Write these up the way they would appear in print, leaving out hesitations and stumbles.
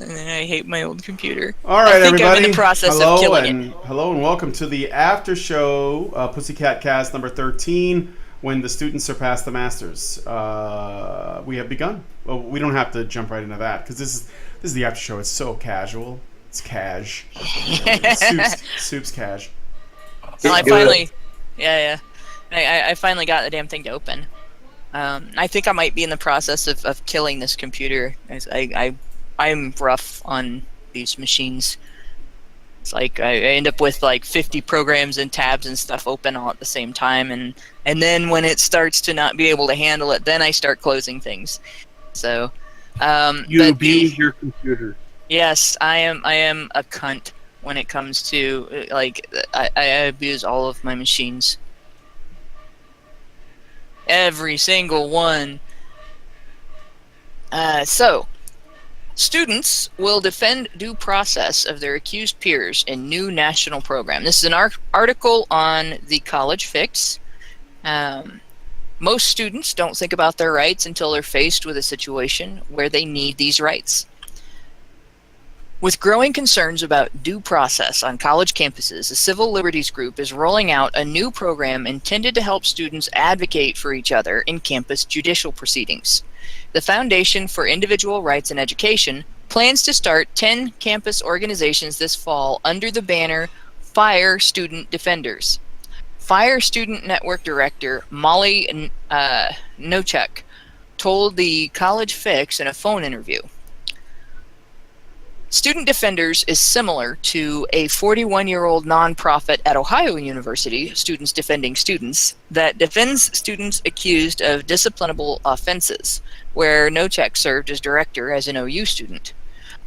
And I hate my old computer. All I right, think I'm in the everybody. process of killing it. Hello and welcome to the Aftershow Pussycat Cast number 13. When the students surpass the masters, we have begun. Well, we don't have to jump right into that because this is the after show. It's so casual. It's cash. It's soup's cash. Well, I Get good. finally, yeah, yeah. I finally got the damn thing to open. I think I might be in the process of killing this computer. I'm rough on these machines. It's like I end up with like 50 programs and tabs and stuff open all at the same time, and then when it starts to not be able to handle it, then I start closing things. So, You but the abuse your computer. yes, I am a cunt when it comes to like I abuse all of my machines, every single one. So students will defend due process of their accused peers in new national program. This is an article on the College Fix. Most students don't think about their rights until they're faced with a situation where they need these rights. With growing concerns about due process on college campuses, a civil liberties group is rolling out a new program intended to help students advocate for each other in campus judicial proceedings. The Foundation for Individual Rights in Education plans to start 10 campus organizations this fall under the banner Fire Student Defenders. Fire Student Network Director Molly Nochek told the College Fix in a phone interview. Student Defenders is similar to a 41-year-old nonprofit at Ohio University, Students Defending Students, that defends students accused of disciplinable offenses, where Nochek served as director as an OU student.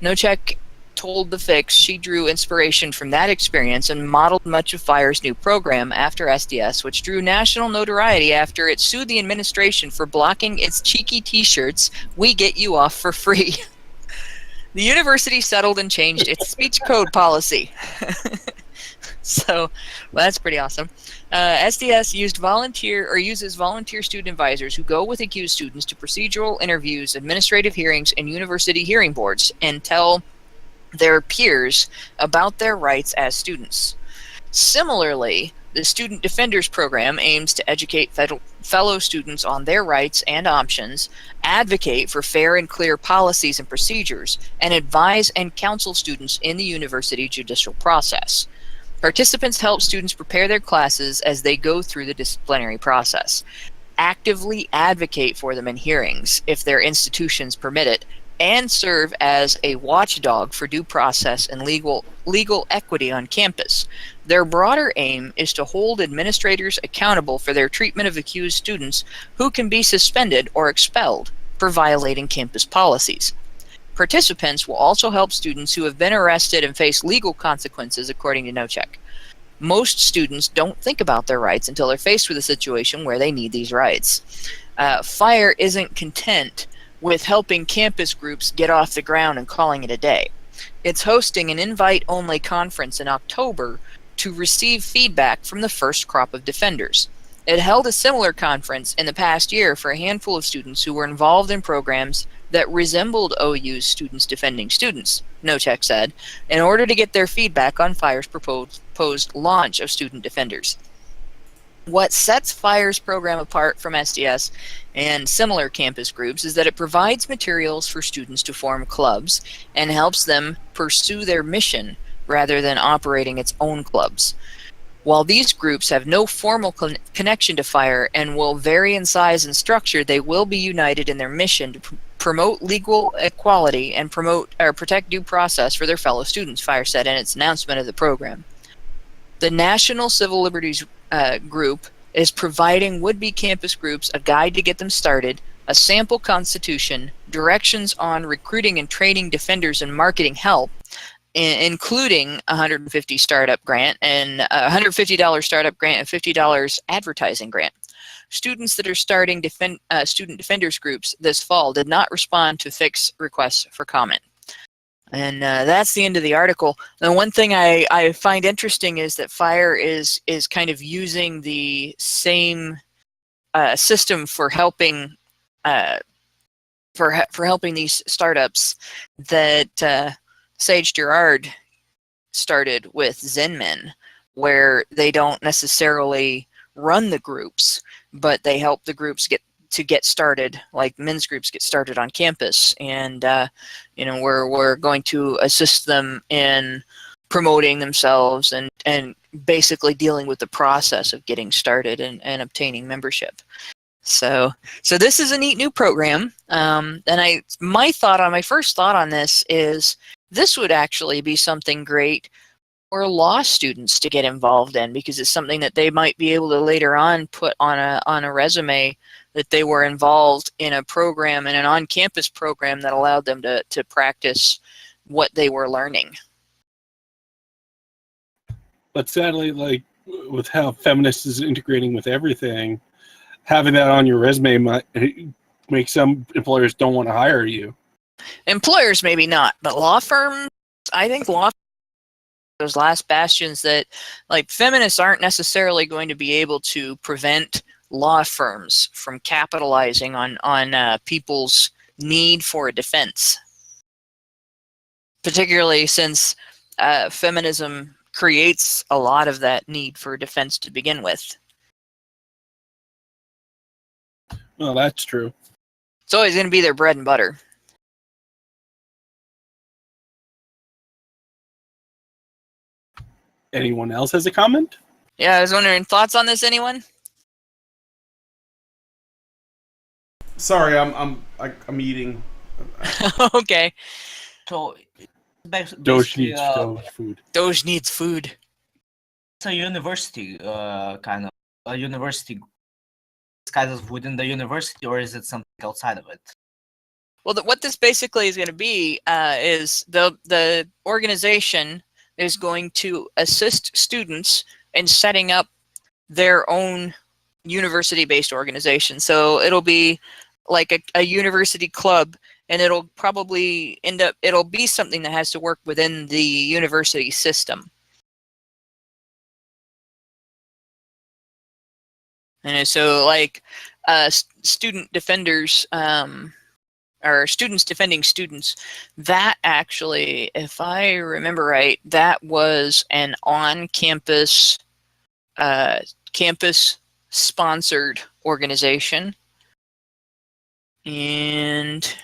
Nochek told The Fix she drew inspiration from that experience and modeled much of FIRE's new program after SDS, which drew national notoriety after it sued the administration for blocking its cheeky t-shirts, "We get you off for free." The university settled and changed its speech code policy. So, well, that's pretty awesome. SDS uses volunteer student advisors who go with accused students to procedural interviews, administrative hearings, and university hearing boards and tell their peers about their rights as students. Similarly, the Student Defenders Program aims to educate fellow students on their rights and options, advocate for fair and clear policies and procedures, and advise and counsel students in the university judicial process. Participants help students prepare their classes as they go through the disciplinary process, actively advocate for them in hearings if their institutions permit it, and serve as a watchdog for due process and legal equity on campus. Their broader aim is to hold administrators accountable for their treatment of accused students who can be suspended or expelled for violating campus policies. Participants will also help students who have been arrested and face legal consequences, according to Nochek. Most students don't think about their rights until they're faced with a situation where they need these rights. FIRE isn't content with helping campus groups get off the ground and calling it a day. It's hosting an invite-only conference in October to receive feedback from the first crop of defenders. It held a similar conference in the past year for a handful of students who were involved in programs that resembled OU's Students Defending Students, Nochek said, in order to get their feedback on FIRE's proposed launch of Student Defenders. What sets FIRE's program apart from SDS and similar campus groups is that it provides materials for students to form clubs and helps them pursue their mission rather than operating its own clubs. While these groups have no formal connection to FIRE and will vary in size and structure, they will be united in their mission to promote legal equality and protect due process for their fellow students, FIRE said in its announcement of the program. The National Civil Liberties Group is providing would-be campus groups a guide to get them started, a sample constitution, directions on recruiting and training defenders and marketing help, including a $150 startup grant and a $150 startup grant and $50 advertising grant. Students that are starting student defenders groups this fall did not respond to Fix requests for comment. And that's the end of the article. The one thing I find interesting is that FIRE is kind of using the same system for helping for helping these startups that Sage Gerard started with Zenmen, where they don't necessarily run the groups, but they help the groups get started, like men's groups get started on campus, and we're going to assist them in promoting themselves and basically dealing with the process of getting started and obtaining membership. So this is a neat new program, and my first thought on this is this would actually be something great for law students to get involved in, because it's something that they might be able to later on put on a resume that they were involved in a program, in an on-campus program that allowed them to practice what they were learning. But sadly, like with how feminist is integrating with everything, having that on your resume might make some employers don't want to hire you. Employers maybe not, but law firms, I think law firms, those last bastions that, like, feminists aren't necessarily going to be able to prevent law firms from capitalizing on people's need for a defense, particularly since feminism creates a lot of that need for defense to begin with. Well, that's true. It's always going to be their bread and butter. Anyone else has a comment? Yeah, I was wondering, thoughts on this, anyone? Sorry, I'm eating. Okay. So Doge basically, needs Doge food. Doge needs food. it's a university, kind of a university. It's kind of within the university, or is it something outside of it? Well, what this basically is going to be is the organization is going to assist students in setting up their own university-based organization. So it'll be like a university club, and it'll probably it'll be something that has to work within the university system. And so, like, student defenders, or students defending students, that actually, if I remember right, that was an on-campus, campus-sponsored organization. And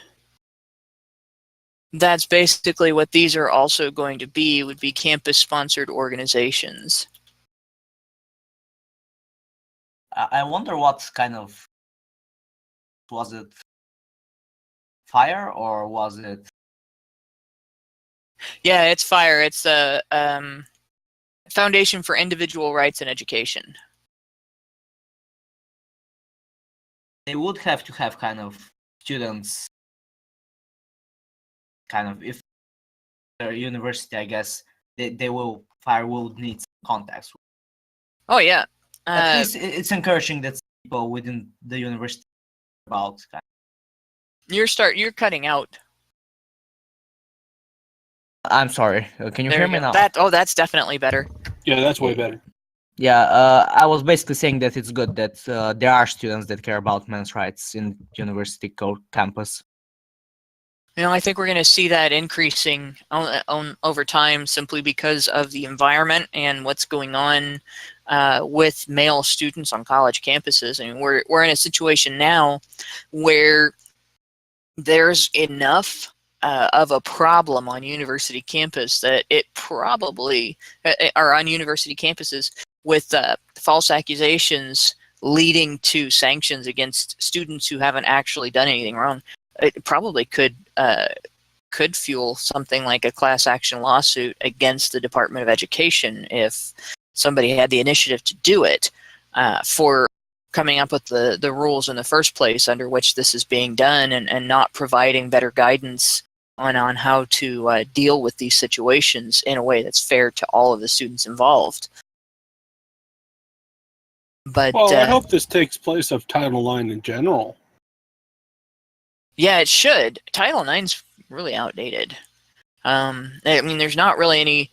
that's basically what these are also going to be, would be campus-sponsored organizations. I wonder what kind of, was it fire or was it? Yeah, it's FIRE. It's the Foundation for Individual Rights and Education. They would have to have kind of students, kind of, if they're university, I guess they will, fire will need some contacts. Oh yeah. At least it's encouraging that people within the university about. You're cutting out. I'm sorry. Can you There hear you me go. now? That's definitely better. Yeah, that's way better. Yeah, I was basically saying that it's good that there are students that care about men's rights in university campus. I think we're going to see that increasing over time, simply because of the environment and what's going on with male students on college campuses. I mean, we're in a situation now where there's enough of a problem on university campus that it probably, or on university campuses, with false accusations leading to sanctions against students who haven't actually done anything wrong. It probably could fuel something like a class action lawsuit against the Department of Education if somebody had the initiative to do it, for coming up with the rules in the first place under which this is being done, and not providing better guidance on how to deal with these situations in a way that's fair to all of the students involved. But Well, I hope this takes place of Title IX in general. yeah, it should. Title IX's really outdated. I mean, there's not really any.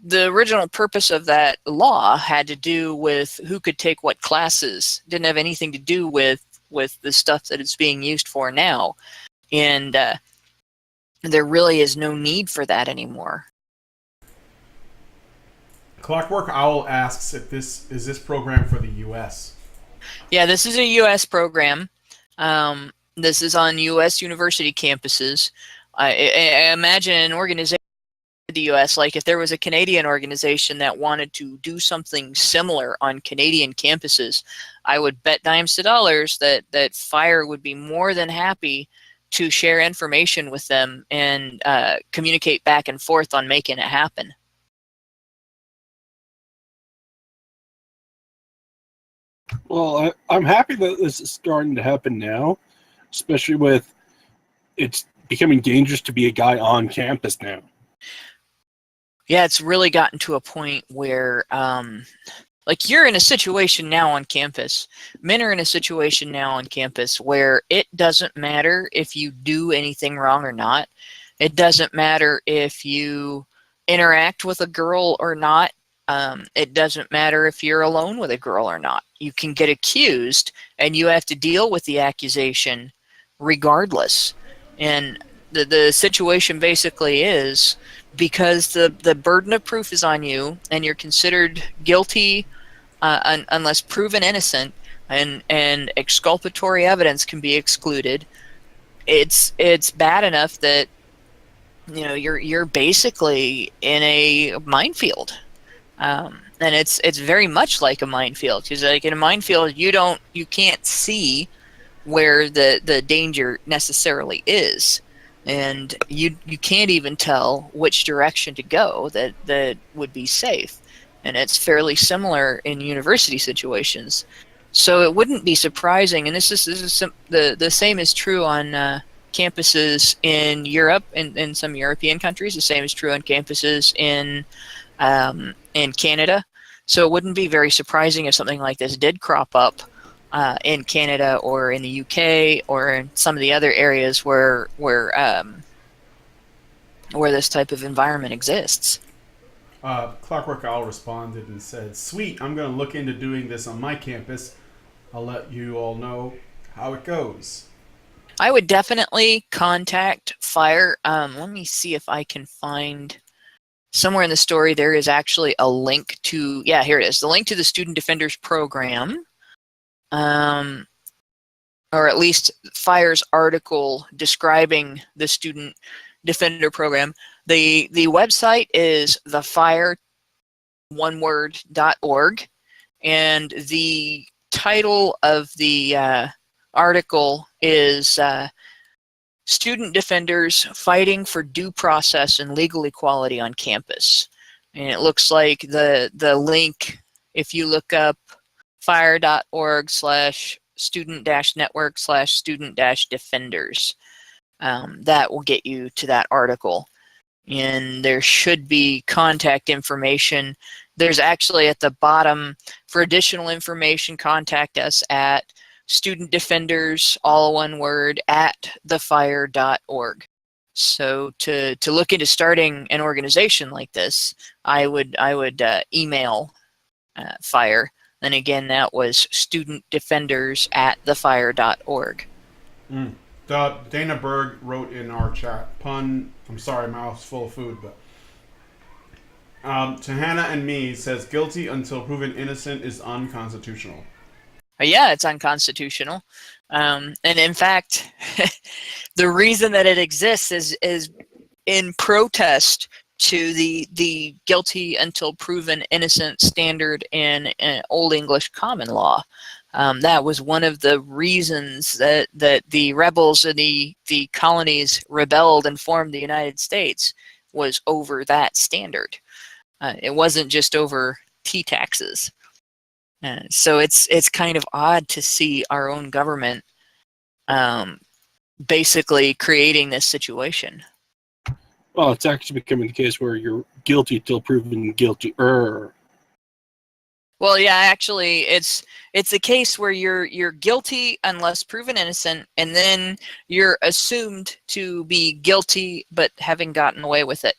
The original purpose of that law had to do with who could take what classes. Didn't have anything to do with with the stuff that it's being used for now. And there really is no need for that anymore. Clockwork Owl asks if this program for the U.S. Yeah, this is a U.S. program. This is on U.S. university campuses. I imagine an organization in the U.S., like if there was a Canadian organization that wanted to do something similar on Canadian campuses, I would bet dimes to dollars that FIRE would be more than happy to share information with them and communicate back and forth on making it happen. Well, I'm happy that this is starting to happen now, especially with it's becoming dangerous to be a guy on campus now. Yeah, it's really gotten to a point where, like, you're in a situation now on campus. Men are in a situation now on campus where it doesn't matter if you do anything wrong or not. It doesn't matter if you interact with a girl or not. It doesn't matter if you're alone with a girl or not. You can get accused, and you have to deal with the accusation regardless. And the situation basically is, because the burden of proof is on you, and you're considered guilty unless proven innocent, and exculpatory evidence can be excluded. It's bad enough that you're basically in a minefield. And it's very much like a minefield, because like in a minefield you can't see where the danger necessarily is, and you can't even tell which direction to go that would be safe. And it's fairly similar in university situations. So it wouldn't be surprising, and this is the same is true on campuses in Europe and in some European countries. The same is true on campuses in Canada. So it wouldn't be very surprising if something like this did crop up in Canada or in the UK or in some of the other areas where this type of environment exists. Clockwork Owl responded and said, "Sweet, I'm going to look into doing this on my campus. I'll let you all know how it goes." I would definitely contact FIRE. Let me see if I can find somewhere in the story. There is actually a link to, yeah, here it is, the link to the Student Defenders Program, or at least FIRE's article describing the Student Defender Program. The website is thefire.org, and the title of the article is Student Defenders Fighting for Due Process and Legal Equality on Campus. And it looks like the link, if you look up fire.org/student-network/student-defenders, that will get you to that article. And there should be contact information. There's actually at the bottom, for additional information, contact us at Student Defenders, all one word, at thefire.org. So to look into starting an organization like this, I would email FIRE. And again, that was Student Defenders at thefire.org. Dana Berg wrote in our chat, I'm sorry, mouth's full of food, but to Hannah and me, says guilty until proven innocent is unconstitutional. Yeah, it's unconstitutional. And in fact, the reason that it exists is in protest to the guilty until proven innocent standard in Old English common law. That was one of the reasons that the rebels in the colonies rebelled and formed the United States, was over that standard. It wasn't just over tea taxes. So it's kind of odd to see our own government basically creating this situation. Well, it's actually becoming the case where you're guilty till proven guilty. Well, yeah, actually, it's a case where you're guilty unless proven innocent, and then you're assumed to be guilty, but having gotten away with it.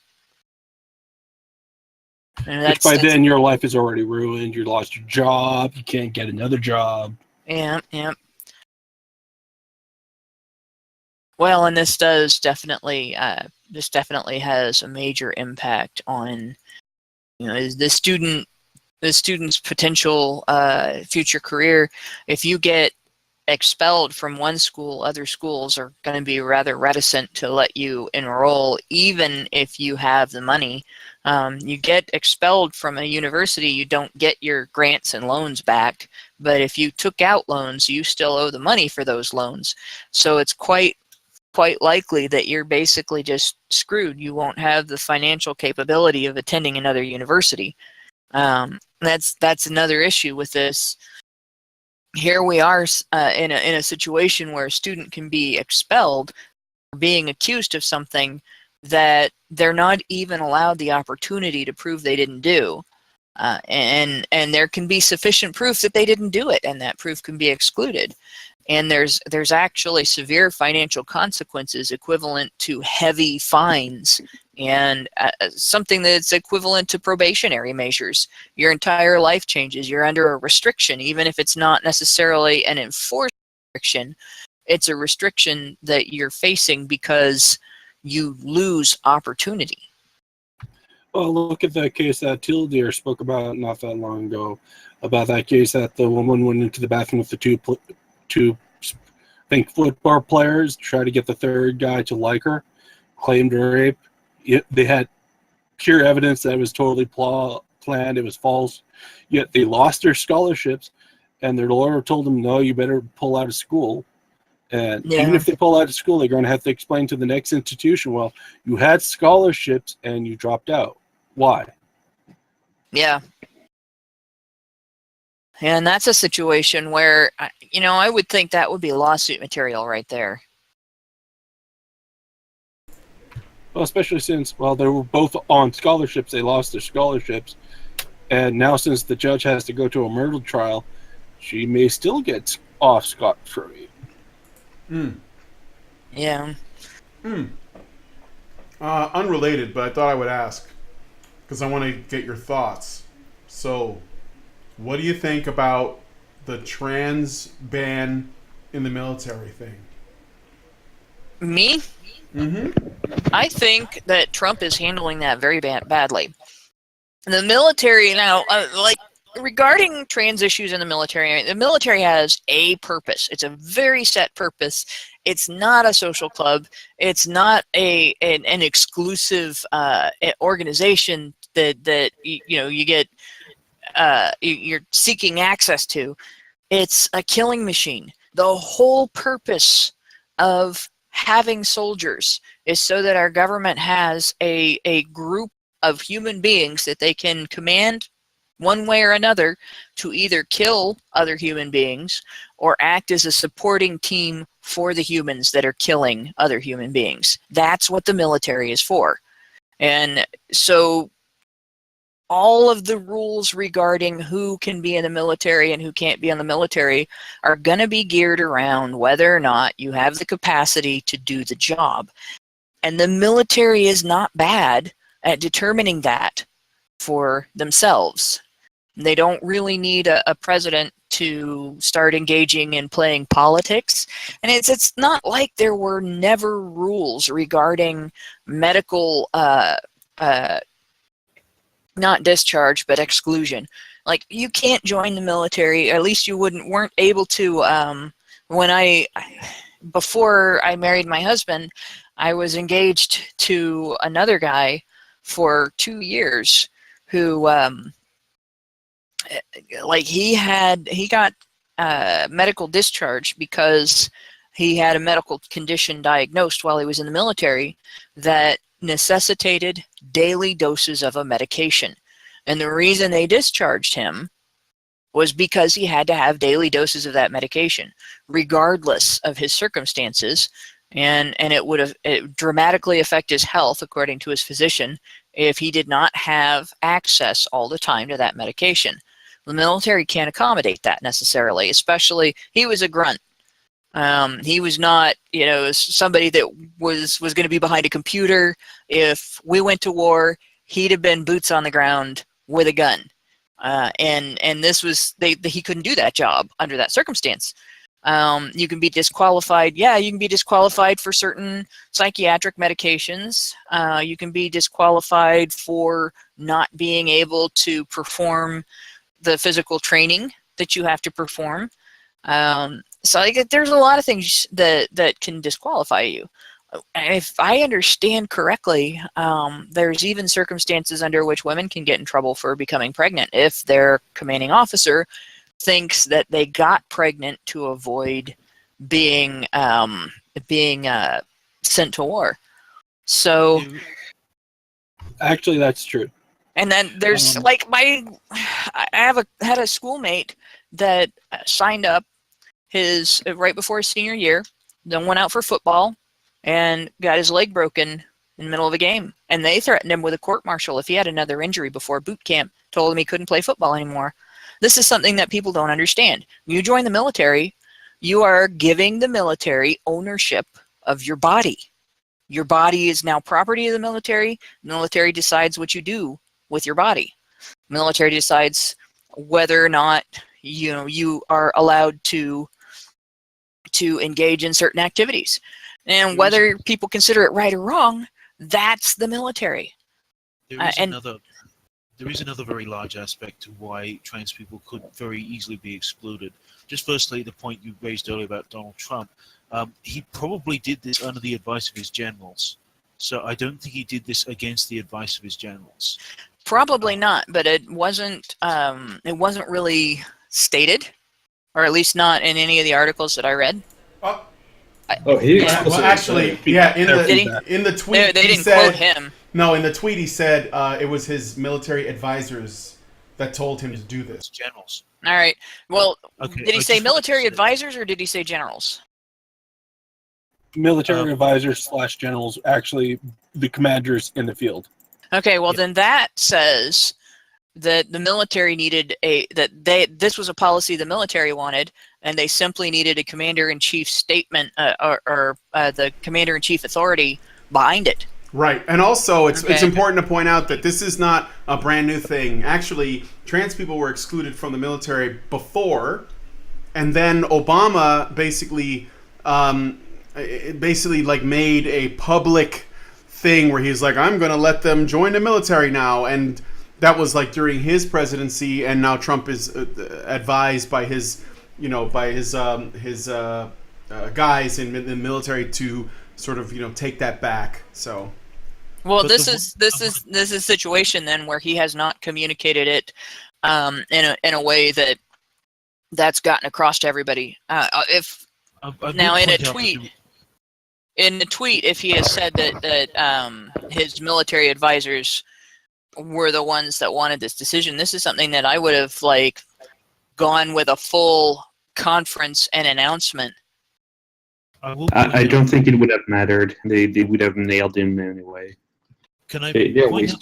And by then, your life is already ruined. You lost your job. You can't get another job. Yeah. Well, and this definitely has a major impact on, the student's potential future career. If you get expelled from one school, other schools are going to be rather reticent to let you enroll, even if you have the money. You get expelled from a university, you don't get your grants and loans back, but if you took out loans, you still owe the money for those loans. So it's quite likely that you're basically just screwed. You won't have the financial capability of attending another university. That's another issue with this. Here we are in a situation where a student can be expelled for being accused of something that they're not even allowed the opportunity to prove they didn't do. And there can be sufficient proof that they didn't do it, and that proof can be excluded. And there's actually severe financial consequences equivalent to heavy fines, and something that's equivalent to probationary measures. Your entire life changes. You're under a restriction, even if it's not necessarily an enforced restriction. It's a restriction that you're facing because you lose opportunity. Well, look at that case that Teal Deer spoke about not that long ago, about that case that the woman went into the bathroom with the two I think football players, tried to get the third guy to like her, claimed rape. They had pure evidence that it was totally planned, it was false, yet they lost their scholarships, and their lawyer told them, no, you better pull out of school. And even if they pull out of school, they're going to have to explain to the next institution, well, you had scholarships and you dropped out. Why? Yeah. And that's a situation where, I would think that would be lawsuit material right there. Well, especially since, they were both on scholarships, they lost their scholarships. And now since the judge has to go to a murder trial, she may still get off scot-free. Yeah. Unrelated, but I thought I would ask because I want to get your thoughts. So, what do you think about the trans ban in the military thing? Me? I think that Trump is handling that very badly. The military now, regarding trans issues in the military has a purpose. It's a very set purpose. It's not a social club. It's not an exclusive organization that you get you're seeking access to. It's a killing machine. The whole purpose of having soldiers is so that our government has a group of human beings that they can command one way or another to either kill other human beings or act as a supporting team for the humans that are killing other human beings. That's what the military is for. And so all of the rules regarding who can be in the military and who can't be in the military are going to be geared around whether or not you have the capacity to do the job. And the military is not bad at determining that for themselves. They don't really need a president to start engaging in playing politics. And it's not like there were never rules regarding medical not discharge, but exclusion. Like, you can't join the military, or at least you weren't able to. Before I married my husband, I was engaged to another guy for 2 years who, he got medical discharge because he had a medical condition diagnosed while he was in the military that necessitated daily doses of a medication. And the reason they discharged him was because he had to have daily doses of that medication, regardless of his circumstances. And it would dramatically affect his health, according to his physician, if he did not have access all the time to that medication. The military can't accommodate that necessarily, especially he was a grunt. He was not, somebody that was going to be behind a computer. If we went to war, he'd have been boots on the ground with a gun. And this was, he couldn't do that job under that circumstance. You can be disqualified. Yeah, you can be disqualified for certain psychiatric medications. You can be disqualified for not being able to perform the physical training that you have to perform. So there's a lot of things that can disqualify you. If I understand correctly, there's even circumstances under which women can get in trouble for becoming pregnant if their commanding officer thinks that they got pregnant to avoid being sent to war. So Actually, that's true. and then there's I had a schoolmate that signed up his right before his senior year, then went out for football and got his leg broken in the middle of a game. And they threatened him with a court-martial if he had another injury before boot camp, told him he couldn't play football anymore. This is something that people don't understand. When you join the military, you are giving the military ownership of your body. Your body is now property of the military. The military decides what you do with your body. The military decides whether or not you are allowed to engage in certain activities. And whether people consider it right or wrong, that's the military. There is another very large aspect to why trans people could very easily be excluded. Just firstly, the point you raised earlier about Donald Trump, he probably did this under the advice of his generals. So I don't think he did this against the advice of his generals. Probably not, but it wasn't really stated, or at least not in any of the articles that I read. He well, actually, yeah. In the tweet, they didn't said, quote him. No, in the tweet he said it was his military advisors that told him to do this. Generals. All right. Well, Okay, did he say military advisors or did he say generals? Military advisors / generals, actually the commanders in the field. Okay, well then that says that the military needed this was a policy the military wanted, and they simply needed a commander-in-chief statement or the commander-in-chief authority behind it. Right, and also it's important to point out that this is not a brand new thing. Actually, trans people were excluded from the military before, and then Obama basically made a public thing where he's like, I'm going to let them join the military now, and that was like during his presidency, and now Trump is advised by his guys in the military to sort of take that back. So, well, this is a situation then where he has not communicated it in a way that's gotten across to everybody. In the tweet, if he has said that his military advisors were the ones that wanted this decision, this is something that I would have gone with a full conference and announcement. I don't think it would have mattered. They would have nailed him anyway. Can I They're point always out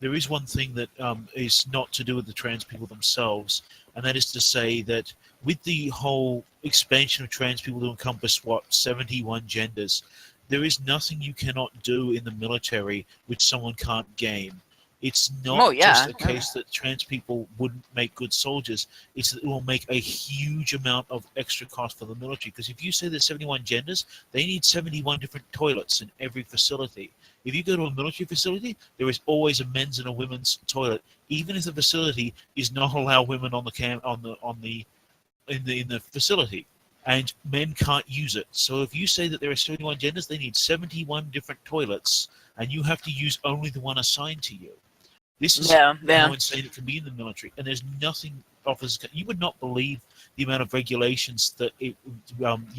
there is one thing that is not to do with the trans people themselves, and that is to say that with the whole expansion of trans people to encompass 71 genders, there is nothing you cannot do in the military which someone can't game. It's not just a case that trans people wouldn't make good soldiers. It's that it will make a huge amount of extra cost for the military. Because if you say there's 71 genders, they need 71 different toilets in every facility. If you go to a military facility, there is always a men's and a women's toilet, even if the facility is not allow women on the in the facility, and men can't use it. So if you say that there are 71 genders, they need 71 different toilets, and you have to use only the one assigned to you. This is how insane it can be in the military, and there's nothing officers. You would not believe the amount of regulations that you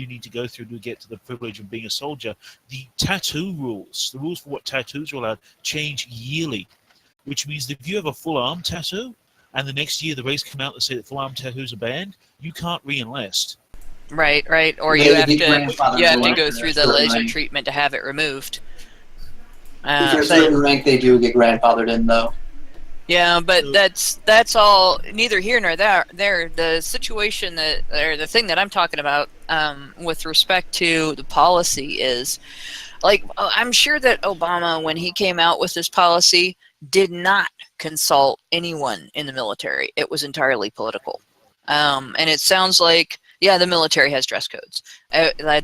need to go through to get to the privilege of being a soldier. The tattoo rules, the rules for what tattoos are allowed, change yearly, which means that if you have a full arm tattoo, and the next year the regs come out that say that full arm tattoos are banned, you can't re-enlist. Right. Or you have to go through the laser treatment to have it removed. For a certain rank, they do get grandfathered in, though. Yeah, but that's all neither here nor there. The situation the thing that I'm talking about with respect to the policy is, I'm sure that Obama, when he came out with this policy, did not consult anyone in the military. It was entirely political. And it sounds like Yeah, the military has dress codes. I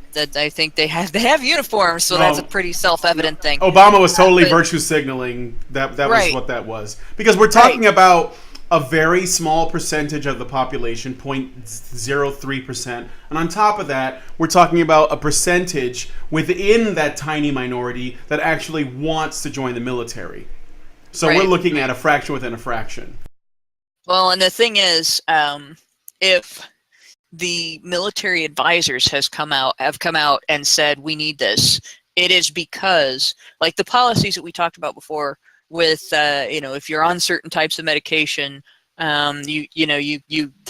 think they have uniforms, so that's a pretty self-evident thing. Obama was totally But- virtue signaling. That was Right. what that was. Because we're talking about a very small percentage of the population, 0.03%. And on top of that, we're talking about a percentage within that tiny minority that actually wants to join the military. So we're Right. looking at a fraction within a fraction. Well, and the thing is, if the military advisors have come out and said we need this, it is because, like the policies that we talked about before, with if you're on certain types of medication, there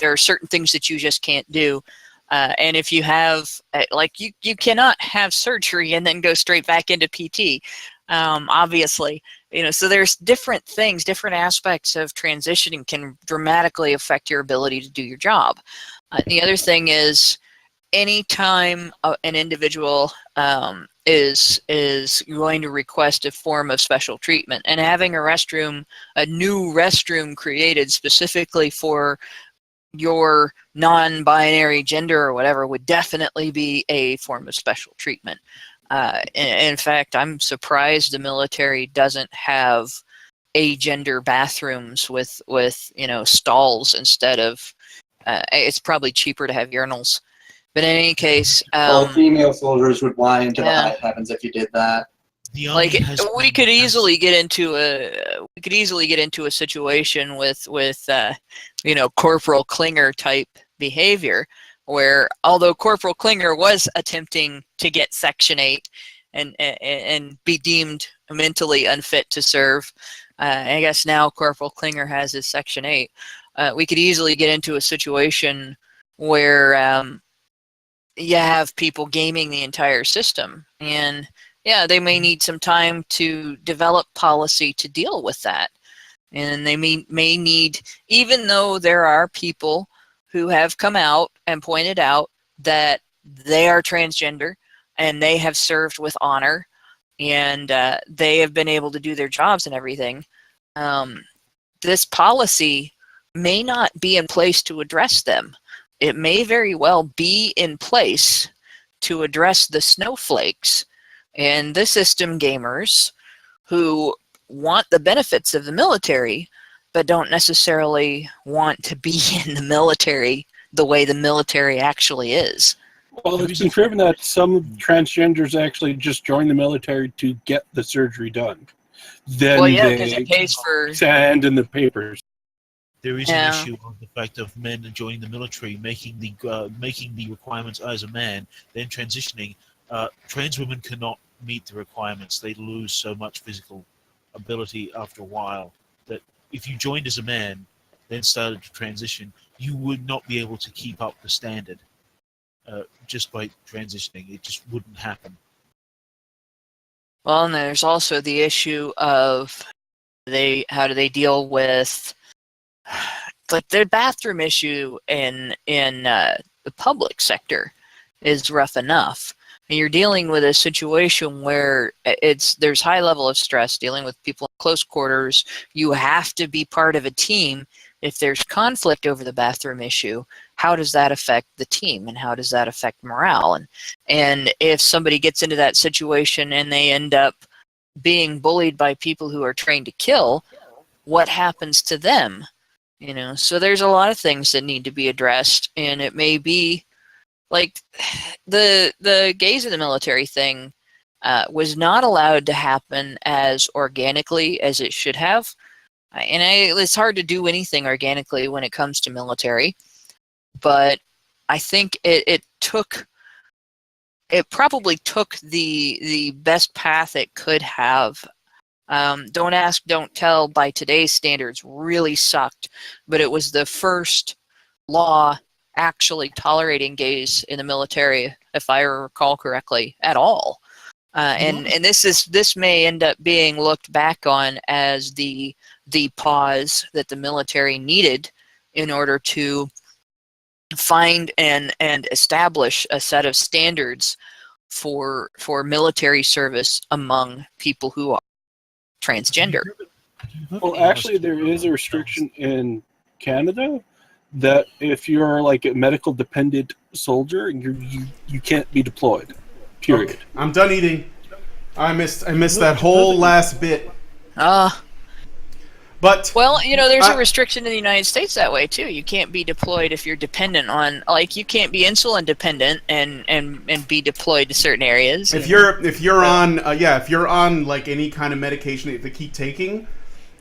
are certain things that you just can't do, and if you have you cannot have surgery and then go straight back into PT, obviously. So there's different things, different aspects of transitioning can dramatically affect your ability to do your job. The other thing is, anytime an individual is going to request a form of special treatment, and having a new restroom created specifically for your non-binary gender or whatever, would definitely be a form of special treatment. In fact, I'm surprised the military doesn't have agender bathrooms with stalls instead of. It's probably cheaper to have urinals, but in any case, Well, female soldiers would whine into the high heavens if you did that. The army has we could easily get into a situation with Corporal Klinger type behavior, where although Corporal Klinger was attempting to get Section 8 and be deemed mentally unfit to serve, I guess now Corporal Klinger has his Section 8. We could easily get into a situation where you have people gaming the entire system, and they may need some time to develop policy to deal with that. And they may need, even though there are people who have come out and pointed out that they are transgender and they have served with honor and they have been able to do their jobs and everything, this policy may not be in place to address them. It may very well be in place to address the snowflakes and the system gamers who want the benefits of the military but don't necessarily want to be in the military the way the military actually is. Well, it's been proven that some transgenders actually just join the military to get the surgery done. Then because they it pays for sand in the papers. There is an issue of the fact of men joining the military, making the requirements as a man, then transitioning. Trans women cannot meet the requirements. They lose so much physical ability after a while that if you joined as a man, then started to transition, you would not be able to keep up the standard just by transitioning. It just wouldn't happen. Well, and there's also the issue of how do they deal with the bathroom issue in the public sector is rough enough. And you're dealing with a situation where there's high level of stress dealing with people in close quarters. You have to be part of a team. If there's conflict over the bathroom issue, how does that affect the team and how does that affect morale? And if somebody gets into that situation and they end up being bullied by people who are trained to kill, what happens to them? So there's a lot of things that need to be addressed, and it may be like the gays in the military thing was not allowed to happen as organically as it should have. It's hard to do anything organically when it comes to military, but I think it probably took the best path it could have. Don't ask, don't tell by today's standards really sucked, but it was the first law actually tolerating gays in the military, if I recall correctly, at all. And this may end up being looked back on as the pause that the military needed in order to find and establish a set of standards for military service among people who are transgender. Well, actually, there is a restriction in Canada that if you're like a medical dependent soldier, you can't be deployed. Period. Okay, I'm done eating. I missed that whole last bit. But well, there's a restriction in the United States that way too. You can't be deployed if you're dependent on, like, you can't be insulin dependent and be deployed to certain areas. If you're on like any kind of medication that they keep taking,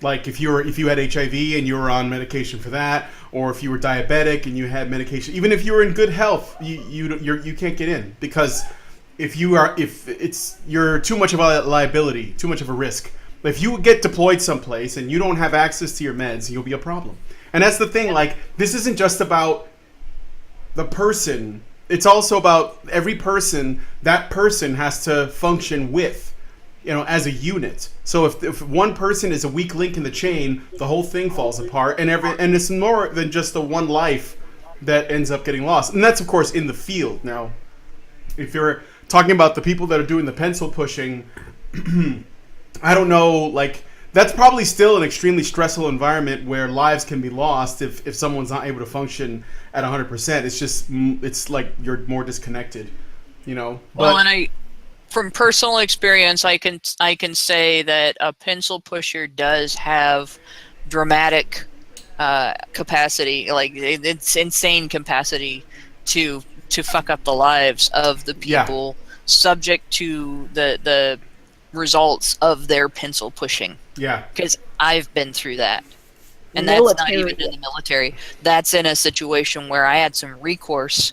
like if you had HIV and you were on medication for that, or if you were diabetic and you had medication, even if you were in good health, you can't get in, because you're too much of a liability, too much of a risk. If you get deployed someplace and you don't have access to your meds, you'll be a problem. And that's the thing, like, this isn't just about the person, it's also about every person that person has to function with, as a unit. So if one person is a weak link in the chain, the whole thing falls apart, and it's more than just the one life that ends up getting lost. And that's, of course, in the field. Now, if you're talking about the people that are doing the pencil pushing, I don't know, like, that's probably still an extremely stressful environment where lives can be lost if someone's not able to function at 100%. It's like you're more disconnected, Well, and from personal experience, I can say that a pencil pusher does have dramatic capacity, like it's insane capacity to fuck up the lives of the people subject to the results of their pencil pushing. Yeah. Because I've been through that. And that's not even in the military. That's in a situation where I had some recourse.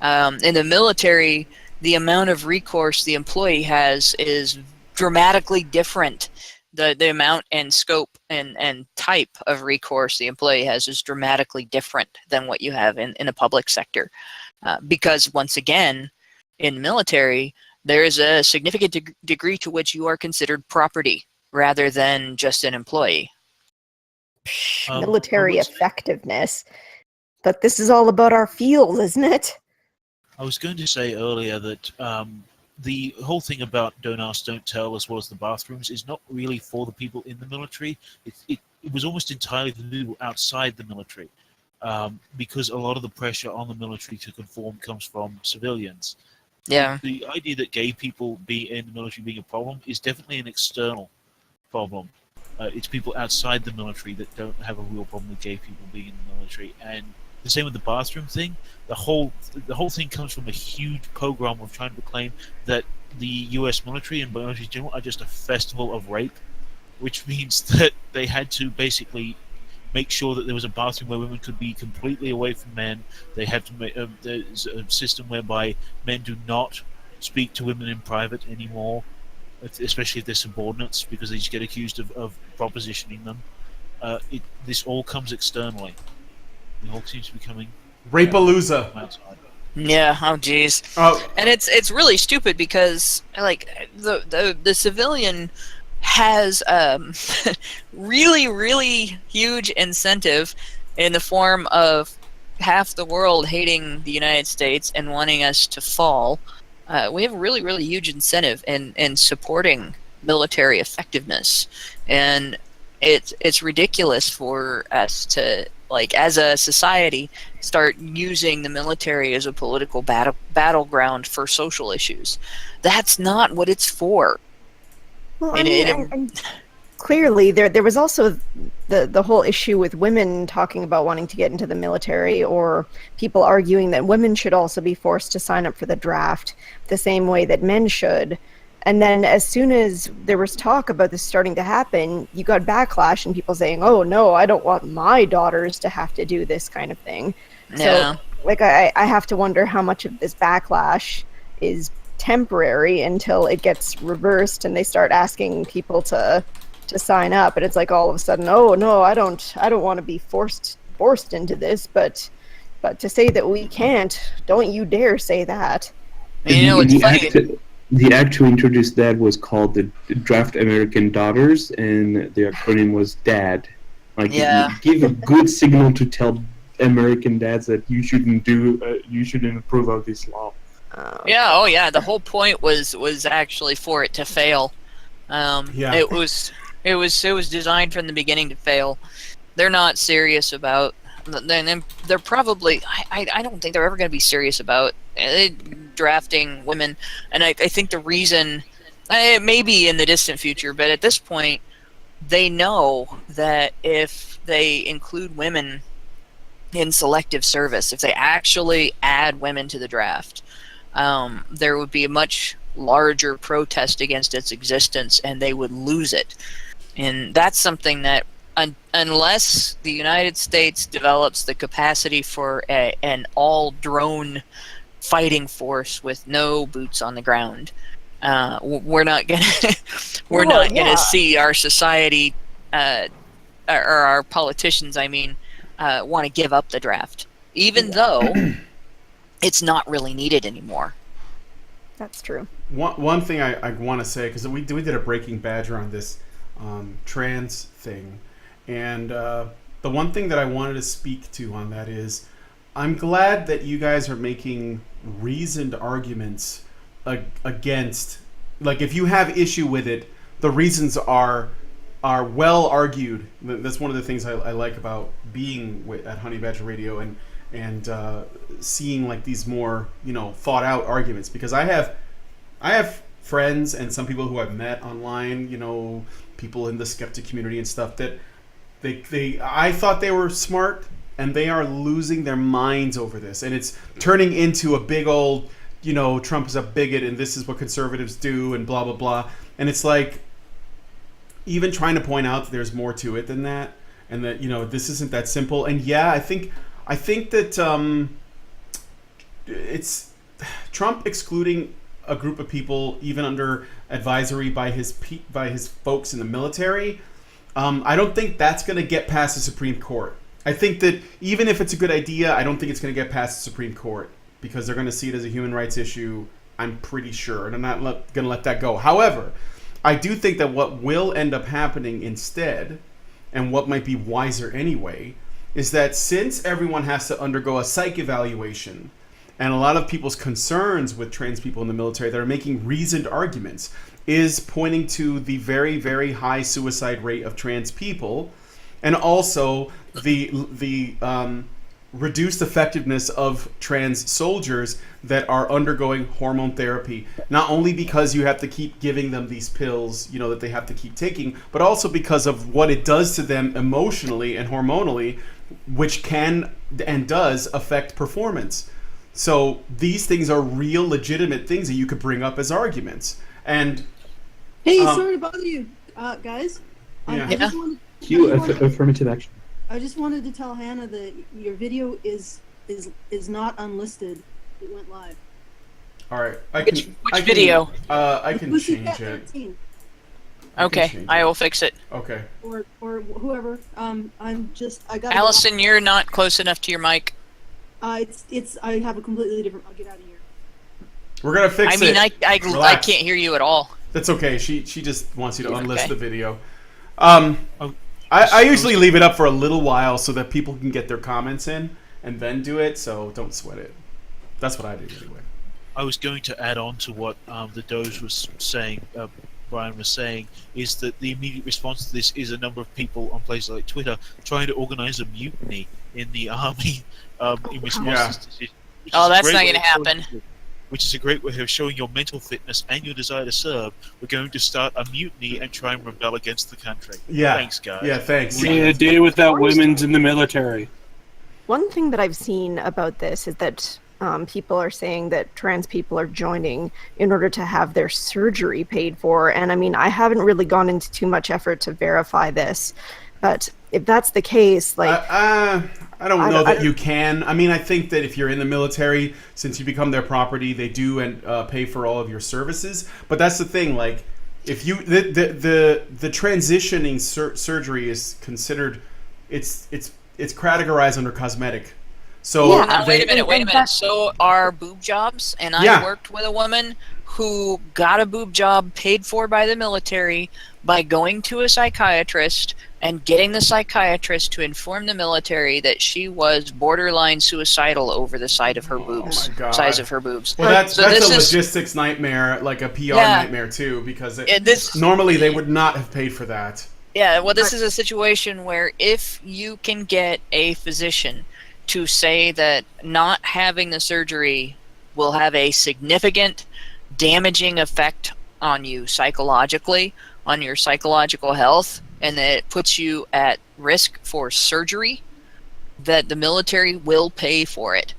In the military, the amount of recourse the employee has is dramatically different. The amount and scope and type of recourse the employee has is dramatically different than what you have in the public sector. Because, once again, in the military, there is a significant degree to which you are considered property rather than just an employee. Military effectiveness. But this is all about our field, isn't it? I was going to say earlier that the whole thing about don't ask, don't tell, as well as the bathrooms, is not really for the people in the military. It was almost entirely for the people outside the military, because a lot of the pressure on the military to conform comes from civilians. Yeah. The idea that gay people be in the military being a problem is definitely an external problem. It's people outside the military that don't have a real problem with gay people being in the military. And the same with the bathroom thing. The whole thing comes from a huge pogrom of trying to claim that the U.S. military and military in general are just a festival of rape, which means that they had to basically make sure that there was a bathroom where women could be completely away from men. They have to make there's a system whereby men do not speak to women in private anymore, especially if they're subordinates, because they just get accused of propositioning them. This all comes externally. It all seems to be coming Rape-a-loozа. outside. Yeah, oh geez. And it's really stupid because, like, the civilian has really, really huge incentive in the form of half the world hating the United States and wanting us to fall. We have a really, really huge incentive in supporting military effectiveness, and it's ridiculous for us to, like, as a society, start using the military as a political battleground for social issues. That's not what it's for. Well, and clearly, there was also the whole issue with women talking about wanting to get into the military, or people arguing that women should also be forced to sign up for the draft the same way that men should. And then as soon as there was talk about this starting to happen, you got backlash and people saying, oh, no, I don't want my daughters to have to do this kind of thing. Yeah. So, like, I have to wonder how much of this backlash is temporary until it gets reversed and they start asking people to sign up, and it's like all of a sudden, oh no, I don't want to be forced into this, but to say that we can't, don't you dare say that. It's funny. The act to introduce that was called the Draft American Daughters, and the acronym was DAD. Like, give a good signal to tell American dads that you shouldn't approve of this law. The whole point was actually for it to fail. It was designed from the beginning to fail. They're not serious about then they're probably. I don't think they're ever going to be serious about drafting women, and I think the reason, it may be in the distant future, but at this point, they know that if they include women in selective service, if they actually add women to the draft, there would be a much larger protest against its existence, and they would lose it. And that's something that, unless the United States develops the capacity for an all-drone fighting force with no boots on the ground, we're not gonna see our society, or our politicians, want to give up the draft, even though it's not really needed anymore. That's true. One thing I want to say, because we did a Breaking Badger on this trans thing, and the one thing that I wanted to speak to on that is, I'm glad that you guys are making reasoned arguments against, like, if you have issue with it, the reasons are well argued. That's one of the things I like about being at Honey Badger Radio and seeing like these more thought out arguments, because I have friends and some people who I've met online, people in the skeptic community and stuff, that I thought they were smart, and they are losing their minds over this, and it's turning into a big old Trump is a bigot and this is what conservatives do and blah blah blah. And it's like, even trying to point out that there's more to it than that, and that this isn't that simple. And yeah, I think that it's Trump excluding a group of people, even under advisory by his folks in the military. I don't think that's going to get past the Supreme Court. I think that even if it's a good idea, I don't think it's going to get past the Supreme Court, because they're going to see it as a human rights issue, I'm pretty sure, and I'm not going to let that go. However, I do think that what will end up happening instead, and what might be wiser anyway, is that since everyone has to undergo a psych evaluation, and a lot of people's concerns with trans people in the military that are making reasoned arguments is pointing to the very, very high suicide rate of trans people, and also the reduced effectiveness of trans soldiers that are undergoing hormone therapy, not only because you have to keep giving them these pills, that they have to keep taking, but also because of what it does to them emotionally and hormonally, which can and does affect performance. So these things are real, legitimate things that you could bring up as arguments. And hey, sorry to bother you, guys. Yeah. Affirmative action. I just wanted to tell Hannah that your video is not unlisted. It went live. All right. Which video? I can Pussycat change it. 13. Okay, I will fix it. Okay. Or whoever. I got. Allison, you're not close enough to your mic. I have a completely different. I'll get out of here. We're gonna fix it. I can't hear you at all. That's okay. She just wants you to unlist the video. I usually leave it up for a little while so that people can get their comments in and then do it. So don't sweat it. That's what I do anyway. I was going to add on to what the Doge was saying. Brian was saying is that the immediate response to this is a number of people on places like Twitter trying to organize a mutiny in the army in response to this decision. Oh, that's not going to happen. Which is a great way of showing your mental fitness and your desire to serve. We're going to start a mutiny and try and rebel against the country. Yeah. Thanks, guys. Yeah, thanks. A day without women's in the military. One thing that I've seen about this is that people are saying that trans people are joining in order to have their surgery paid for. And I mean, I haven't really gone into too much effort to verify this, but if that's the case, like... I don't know that you can. I mean, I think that if you're in the military, since you become their property, they do pay for all of your services. But that's the thing, like, if you... The transitioning surgery is considered... It's categorized under cosmetic. So wait a minute. So are boob jobs, and I worked with a woman who got a boob job paid for by the military by going to a psychiatrist and getting the psychiatrist to inform the military that she was borderline suicidal over the size of her boobs. Oh my God. Size of her boobs. Well, that's a logistics nightmare, like a PR nightmare too, because normally they would not have paid for that. Yeah, well, this is a situation where if you can get a physician to say that not having the surgery will have a significant damaging effect on you psychologically, on your psychological health, and that it puts you at risk for surgery, that the military will pay for it.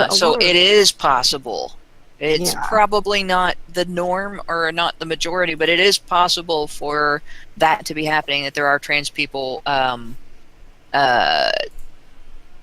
So it is possible. It's probably not the norm or not the majority, but it is possible for that to be happening, that there are trans people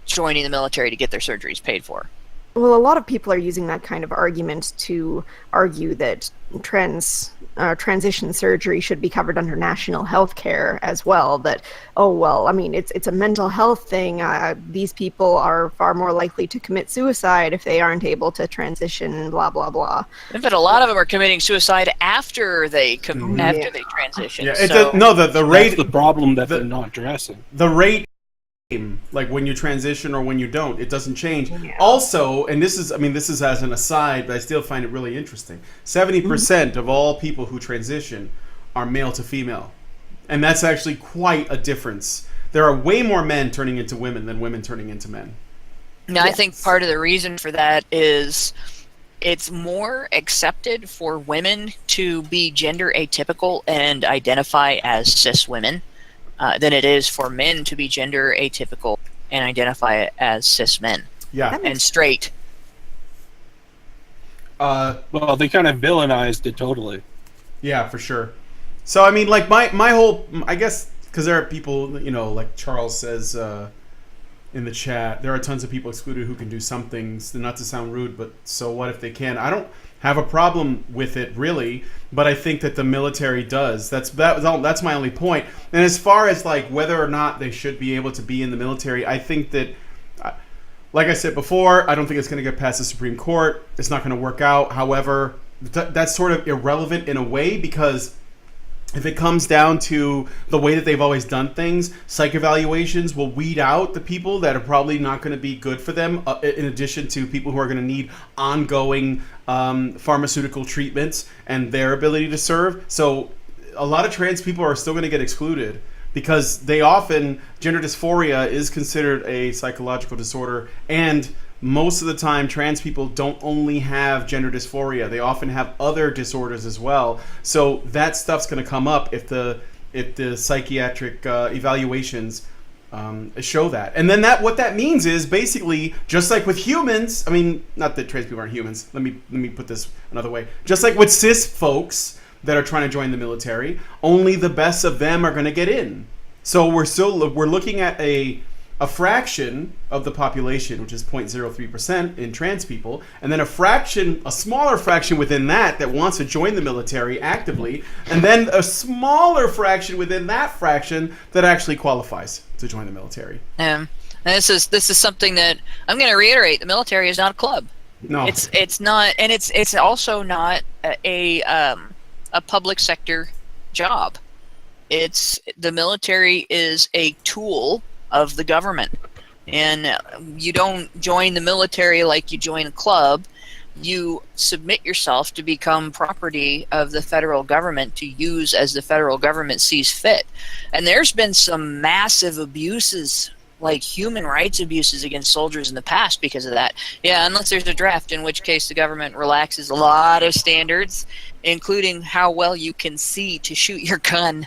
joining the military to get their surgeries paid for. Well, a lot of people are using that kind of argument to argue that transition surgery should be covered under national health care as well. That, it's a mental health thing. These people are far more likely to commit suicide if they aren't able to transition, blah, blah, blah. But a lot of them are committing suicide after they after they transition. Yeah, the rate. That's the problem that they're not addressing. The rate, like when you transition or when you don't, it doesn't change. Also, and this is as an aside, but I still find it really interesting. 70% of all people who transition are male to female, and that's actually quite a difference. There are way more men turning into women than women turning into men. Now, I think part of the reason for that is it's more accepted for women to be gender atypical and identify as cis women than it is for men to be gender atypical and identify as cis men. Yeah. And straight. Well, they kind of villainized it totally. Yeah, for sure. So, I mean, like, my whole... I guess, because there are people, like Charles says in the chat, there are tons of people excluded who can do some things, not to sound rude, but so what if they can? I don't have a problem with it, really, but I think that the military does. That's my only point. And as far as, like, whether or not they should be able to be in the military, I think that... Like I said before, I don't think it's going to get past the Supreme Court. It's not going to work out. However, that's sort of irrelevant in a way, because if it comes down to the way that they've always done things, psych evaluations will weed out the people that are probably not going to be good for them, in addition to people who are going to need ongoing pharmaceutical treatments and their ability to serve. So a lot of trans people are still going to get excluded, because they often, gender dysphoria is considered a psychological disorder, and most of the time trans people don't only have gender dysphoria, they often have other disorders as well. So that stuff's going to come up if the psychiatric evaluations show that. And then what that means is basically, just like with humans, I mean, not that trans people aren't humans, let me put this another way, just like with cis folks that are trying to join the military, only the best of them are going to get in. So we're looking at a fraction of the population, which is 0.03% in trans people, and then a smaller fraction within that wants to join the military actively, and then a smaller fraction within that fraction that actually qualifies to join the military. And this is something that I'm going to reiterate: the military is not a club. No, it's not, and it's also not a public sector job. The military is a tool of the government, and you don't join the military like you join a club. You submit yourself to become property of the federal government to use as the federal government sees fit. And there's been some massive abuses, like human rights abuses against soldiers in the past because of that. Yeah, unless there's a draft, in which case the government relaxes a lot of standards, including how well you can see to shoot your gun,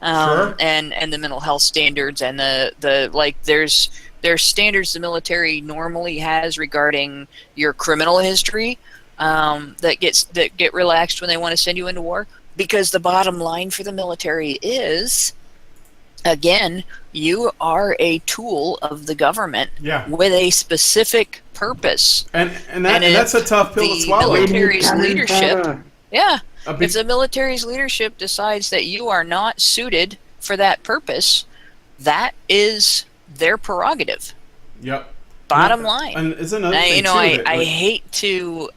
sure. and the mental health standards, and there's standards the military normally has regarding your criminal history that get relaxed when they want to send you into war, because the bottom line for the military is, again, you are a tool of the government with a specific purpose. And that's a tough pill to swallow. Military's leadership, if the military's leadership decides that you are not suited for that purpose, that is their prerogative. Yep. Bottom line. And it's another thing I hate to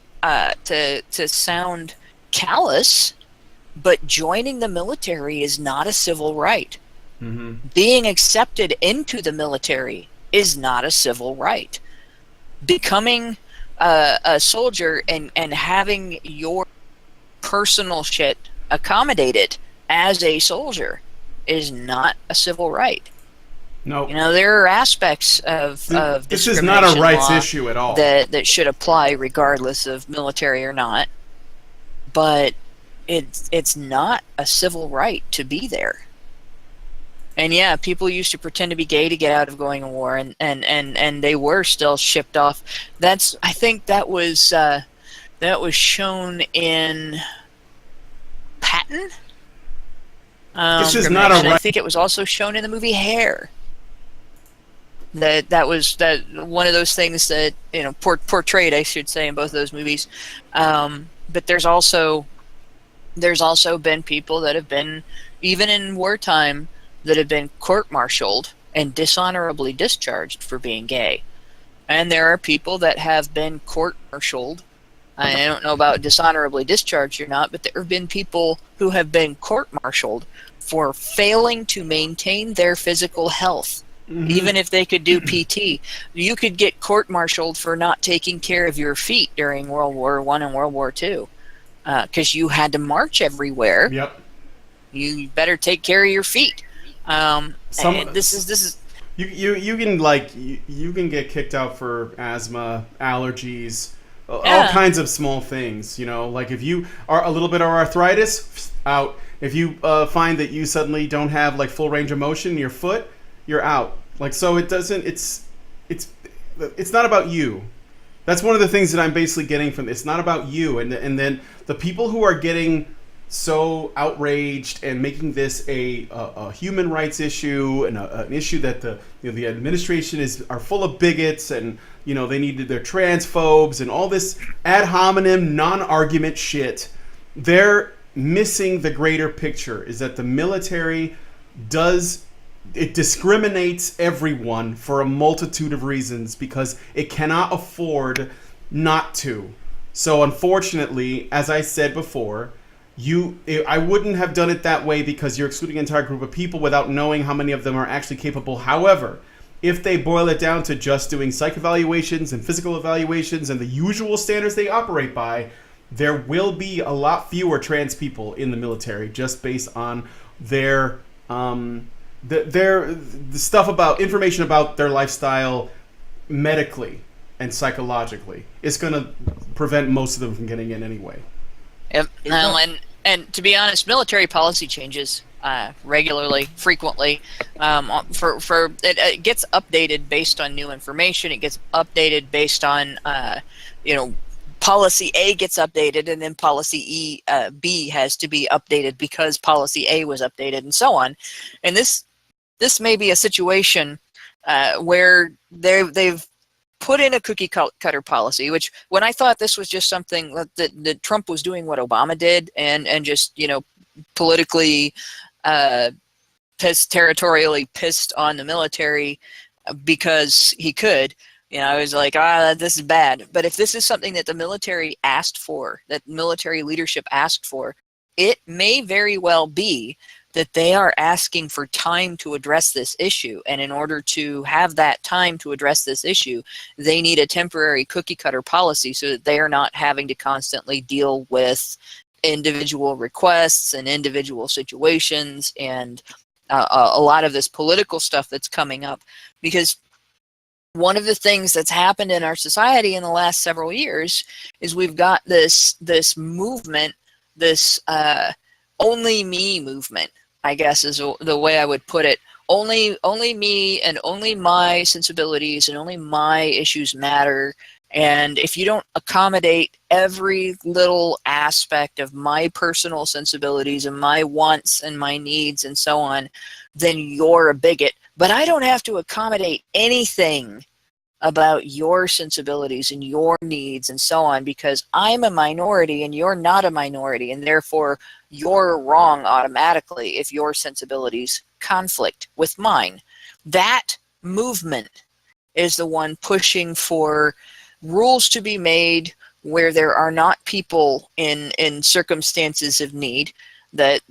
sound callous, but joining the military is not a civil right. Mm-hmm. Being accepted into the military is not a civil right. Becoming a soldier and having your personal shit accommodated as a soldier is not a civil right. No. You know, there are aspects of this is not a rights issue at all. That should apply regardless of military or not. But it's not a civil right to be there. And yeah, people used to pretend to be gay to get out of going to war, and they were still shipped off. I think that was shown in Patton. This is not a right. I think it was also shown in the movie Hair. That was one of those things that, you know, portrayed, I should say, in both of those movies. But there's also been people that have been, even in wartime, that have been court-martialed and dishonorably discharged for being gay. And there are people that have been court-martialed. I don't know about dishonorably discharged or not, but there have been people who have been court-martialed for failing to maintain their physical health. Mm-hmm. Even if they could do PT, you could get court-martialed for not taking care of your feet during World War I and World War II, because you had to march everywhere. Yep. You better take care of your feet. This is you can get kicked out for asthma, allergies, all kinds of small things. You know, like if you are a little bit of arthritis, out. If you find that you suddenly don't have like full range of motion in your foot, you're out. Like, so it doesn't. It's not about you. That's one of the things that I'm basically getting from this. It's not about you, and then the people who are getting so outraged and making this a human rights issue and an issue that the administration are full of bigots, and you know, they're transphobes and all this ad hominem non-argument shit. They're missing the greater picture, is that the military discriminates everyone for a multitude of reasons because it cannot afford not to. So unfortunately, as I said before, I wouldn't have done it that way because you're excluding an entire group of people without knowing how many of them are actually capable. However, if they boil it down to just doing psych evaluations and physical evaluations and the usual standards they operate by, there will be a lot fewer trans people in the military just based on their the stuff about information about their lifestyle medically and psychologically. It's going to prevent most of them from getting in anyway. Yep. And to be honest, military policy changes regularly, frequently. It gets updated based on new information. It gets updated based on policy A gets updated, and then policy B has to be updated because policy A was updated, and so on. And this may be a situation where they've put in a cookie cutter policy, which when I thought this was just something that Trump was doing what Obama did and just, you know, politically territorially pissed on the military because he could, you know, I was like, this is bad. But if this is something that the military asked for, that military leadership asked for, it may very well be that they are asking for time to address this issue. And in order to have that time to address this issue, they need a temporary cookie cutter policy so that they are not having to constantly deal with individual requests and individual situations and a lot of this political stuff that's coming up. Because one of the things that's happened in our society in the last several years is we've got this movement, this only me movement, I guess is the way I would put it. Only me and only my sensibilities and only my issues matter. And if you don't accommodate every little aspect of my personal sensibilities and my wants and my needs and so on, then you're a bigot. But I don't have to accommodate anything about your sensibilities and your needs and so on because I'm a minority and you're not a minority, and therefore you're wrong automatically if your sensibilities conflict with mine. That movement is the one pushing for rules to be made where there are not people in circumstances of need that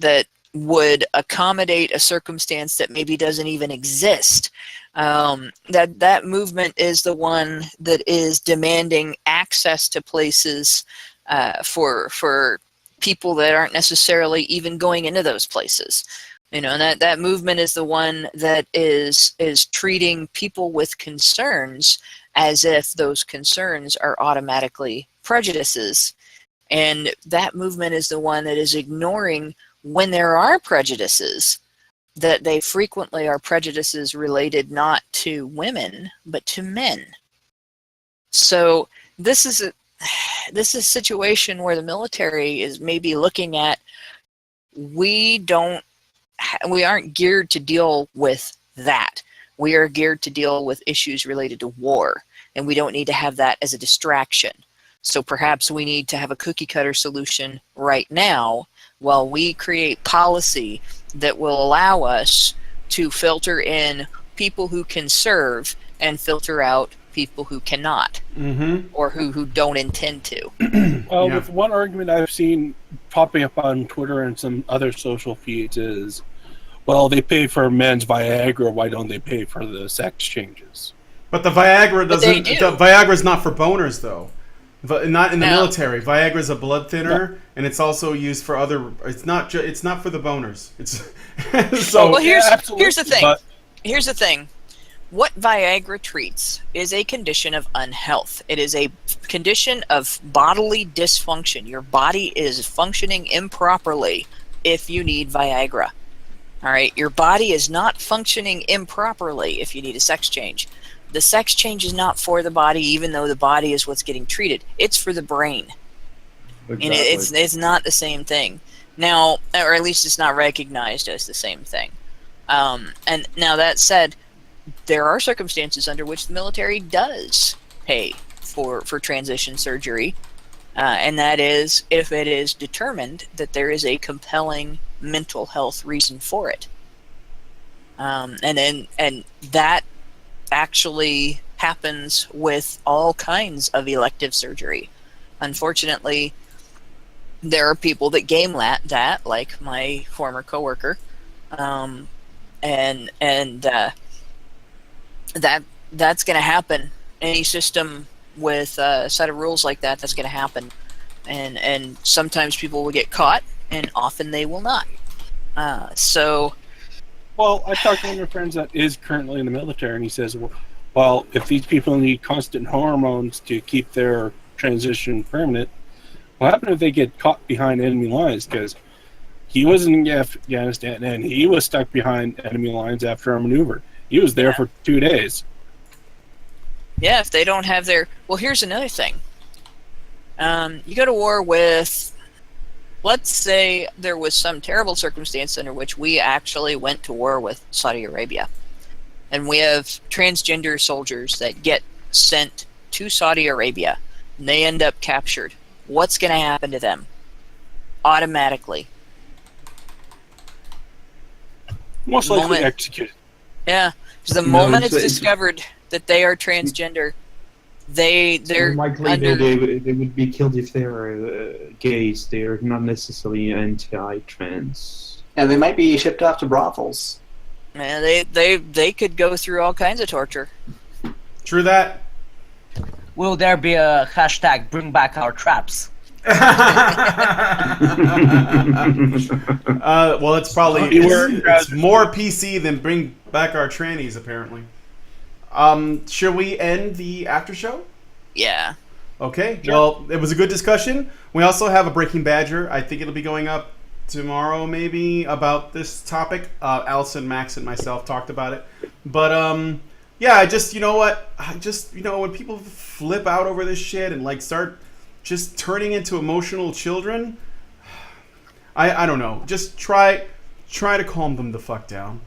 would accommodate a circumstance that maybe doesn't even exist. That movement is the one that is demanding access to places for people that aren't necessarily even going into those places. And that movement is the one that is treating people with concerns as if those concerns are automatically prejudices. And that movement is the one that is ignoring when there are prejudices, that they frequently are prejudices related not to women, but to men. So this is a situation where the military is maybe looking at, we aren't geared to deal with that. We are geared to deal with issues related to war, and we don't need to have that as a distraction. So perhaps we need to have a cookie cutter solution right now while we create policy that will allow us to filter in people who can serve and filter out people who cannot, or who don't intend to. With one argument I've seen popping up on Twitter and some other social feeds is, well, they pay for men's Viagra, why don't they pay for the sex changes? But the Viagra doesn't. The Viagra's not for boners, though. Not in the military. Viagra is a blood thinner, and it's also used for other. It's not for the boners. It's so. Well, here's the thing. Here's the thing. What Viagra treats is a condition of unhealth. It is a condition of bodily dysfunction. Your body is functioning improperly if you need Viagra. All right, your body is not functioning improperly if you need a sex change. The sex change is not for the body, even though the body is what's getting treated. It's for the brain. Exactly. And it's not the same thing. Now, or at least it's not recognized as the same thing. And now that said, there are circumstances under which the military does pay for transition surgery, and that is if it is determined that there is a compelling mental health reason for it. And that actually happens with all kinds of elective surgery. Unfortunately, there are people that game that, like my former coworker, and that's going to happen. Any system with a set of rules like that's going to happen, and sometimes people will get caught, and often they will not. Well, I talked to one of my friends that is currently in the military, and he says, well, if these people need constant hormones to keep their transition permanent, what happened if they get caught behind enemy lines? Because he was in Afghanistan, and he was stuck behind enemy lines after a maneuver. He was there for 2 days. Yeah, if they don't have their... Well, here's another thing. You go to war with... Let's say there was some terrible circumstance under which we actually went to war with Saudi Arabia. And we have transgender soldiers that get sent to Saudi Arabia, and they end up captured. What's going to happen to them? Automatically. Most likely executed. Yeah, because the moment it's discovered that they are transgender, they're likely under... they would be killed if they're gays. They're not necessarily anti-trans. And they might be shipped off to brothels. Man, they could go through all kinds of torture. True that. Will there be a hashtag bring back our traps? Well, it's probably it's more PC than bring back our trannies, apparently. Should we end the after show? Yeah. Okay. Sure. Well, it was a good discussion. We also have a Breaking Badger. I think it'll be going up tomorrow, maybe, about this topic. Allison, Max, and myself talked about it. But yeah, you know what? When people flip out over this shit and like start just turning into emotional children, I don't know. Just try to calm them the fuck down.